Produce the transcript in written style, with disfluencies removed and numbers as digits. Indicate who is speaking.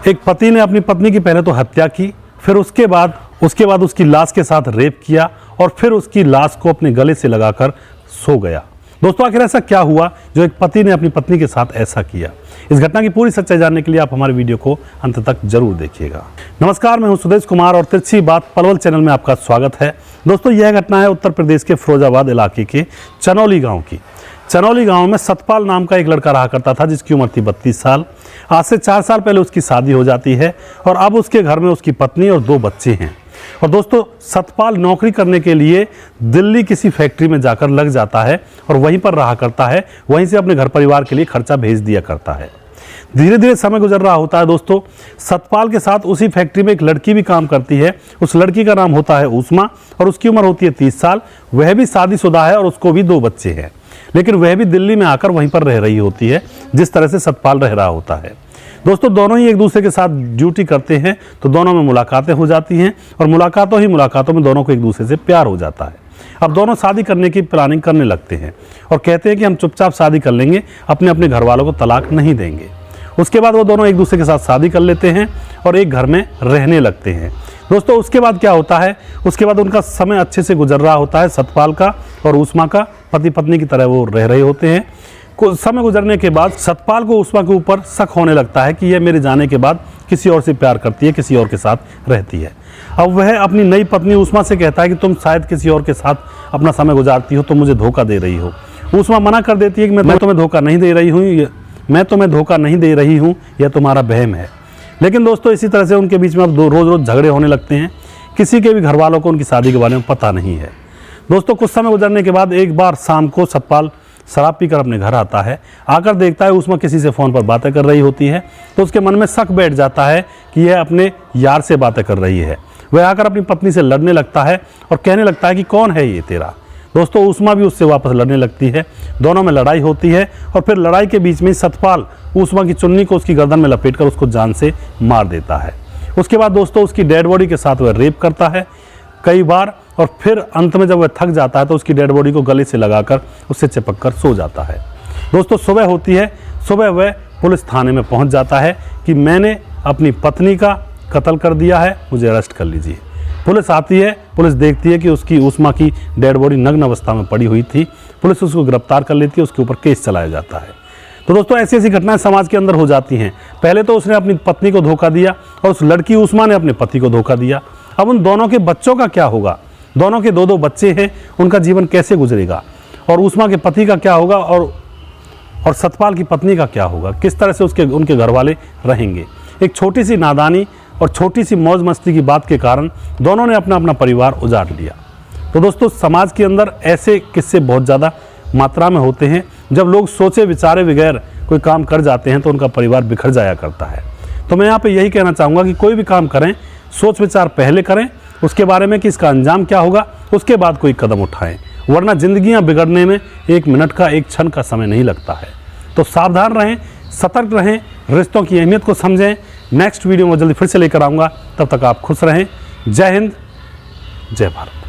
Speaker 1: एक पति ने अपनी पत्नी की पहले तो हत्या की, फिर उसके बाद उसकी लाश के साथ रेप किया और फिर उसकी लाश को अपने गले से लगाकर सो गया। दोस्तों आखिर ऐसा क्या हुआ जो एक पति ने अपनी पत्नी के साथ ऐसा किया? इस घटना की पूरी सच्चाई जानने के लिए आप हमारे वीडियो को अंत तक जरूर देखिएगा। नमस्कार, मैं हूं सुदेश कुमार और तिरछी बात पलवल चैनल में आपका स्वागत है। दोस्तों यह घटना है उत्तर प्रदेश के फिरोजाबाद इलाके के चनौली गांव की। चनौली गांव में सतपाल नाम का एक लड़का रहा करता था जिसकी उम्र थी 32 साल। आज से 4 साल पहले उसकी शादी हो जाती है और अब उसके घर में उसकी पत्नी और 2 बच्चे हैं। और दोस्तों सतपाल नौकरी करने के लिए दिल्ली किसी फैक्ट्री में जाकर लग जाता है और वहीं पर रहा करता है, वहीं से अपने घर परिवार के लिए खर्चा भेज दिया करता है। धीरे धीरे समय गुजर रहा होता है। दोस्तों सतपाल के साथ उसी फैक्ट्री में एक लड़की भी काम करती है। उस लड़की का नाम होता है उस्मा और उसकी उम्र होती है 30 साल। वह भी शादीशुदा है और उसको भी 2 बच्चे हैं, लेकिन वह भी दिल्ली में आकर वहीं पर रह रही होती है जिस तरह से सतपाल रह रहा होता है। दोस्तों दोनों ही एक दूसरे के साथ ड्यूटी करते हैं तो दोनों में मुलाकातें हो जाती हैं और मुलाकातों में दोनों को एक दूसरे से प्यार हो जाता है। अब दोनों शादी करने की प्लानिंग करने लगते हैं और कहते हैं कि हम चुपचाप शादी कर लेंगे, अपने अपने घर वालों को तलाक नहीं देंगे। उसके बाद वो दोनों एक दूसरे के साथ शादी कर लेते हैं और एक घर में रहने लगते हैं। दोस्तों उसके बाद क्या होता है, उसके बाद उनका समय अच्छे से गुजर रहा होता है। सतपाल का और उस्मा का पति पत्नी की तरह वो रह रहे होते हैं। कुछ समय गुजरने के बाद सतपाल को उस्मा के ऊपर शक होने लगता है कि यह मेरे जाने के बाद किसी और से प्यार करती है, किसी और के साथ रहती है। अब वह अपनी नई पत्नी उस्मा से कहता है कि तुम शायद किसी और के साथ अपना समय गुजारती हो, तुम मुझे धोखा दे रही हो। उस्मा मना कर देती है कि मैं तुम्हें धोखा नहीं दे रही हूँ, यह तुम्हारा वहम है। लेकिन दोस्तों इसी तरह से उनके बीच में अब रोज़ रोज़ झगड़े होने लगते हैं। किसी के भी घर वालों को उनकी शादी के बारे में पता नहीं है। दोस्तों कुछ समय गुजरने के बाद एक बार शाम को सतपाल शराब पीकर अपने घर आता है। आकर देखता है उसमें किसी से फ़ोन पर बातें कर रही होती है तो उसके मन में शक बैठ जाता है कि यह अपने यार से बातें कर रही है। वह आकर अपनी पत्नी से लड़ने लगता है और कहने लगता है कि कौन है ये तेरा। दोस्तों उस्मा भी उससे वापस लड़ने लगती है। दोनों में लड़ाई होती है और फिर लड़ाई के बीच में सतपाल उस्मा की चुन्नी को उसकी गर्दन में लपेटकर उसको जान से मार देता है। उसके बाद दोस्तों उसकी डेड बॉडी के साथ वह रेप करता है कई बार और फिर अंत में जब वह थक जाता है तो उसकी डेड बॉडी को गले से लगाकर उससे चिपक कर सो जाता है। दोस्तों सुबह होती है। सुबह वह पुलिस थाने में पहुंच जाता है कि मैंने अपनी पत्नी का कत्ल कर दिया है, मुझे अरेस्ट कर लीजिए। पुलिस आती है। पुलिस देखती है कि उसकी उस्मा की डेड बॉडी नग्न अवस्था में पड़ी हुई थी। पुलिस उसको गिरफ्तार कर लेती है, उसके ऊपर केस चलाया जाता है। तो दोस्तों ऐसी ऐसी घटनाएं समाज के अंदर हो जाती हैं। पहले तो उसने अपनी पत्नी को धोखा दिया और उस लड़की उस्मा ने अपने पति को धोखा दिया। अब उन दोनों के बच्चों का क्या होगा? दोनों के 2-2 बच्चे हैं, उनका जीवन कैसे गुजरेगा? और उस्मा के पति का क्या होगा और सतपाल की पत्नी का क्या होगा? किस तरह से उनके घर वाले रहेंगे? एक छोटी सी नादानी और छोटी सी मौज मस्ती की बात के कारण दोनों ने अपना अपना परिवार उजाड़ लिया। तो दोस्तों समाज के अंदर ऐसे किस्से बहुत ज़्यादा मात्रा में होते हैं। जब लोग सोचे विचारे बगैर कोई काम कर जाते हैं तो उनका परिवार बिखर जाया करता है। तो मैं यहाँ पे यही कहना चाहूँगा कि कोई भी काम करें सोच विचार पहले करें, उसके बारे में कि इसका अंजाम क्या होगा, उसके बाद कोई कदम उठाएं, वरना जिंदगियां बिगड़ने में 1 मिनट का 1 क्षण का समय नहीं लगता है। तो सावधान रहें, सतर्क रहें, रिश्तों की अहमियत को समझें। नेक्स्ट वीडियो में जल्दी फिर से लेकर आऊँगा, तब तक आप खुश रहें। जय हिंद, जय भारत।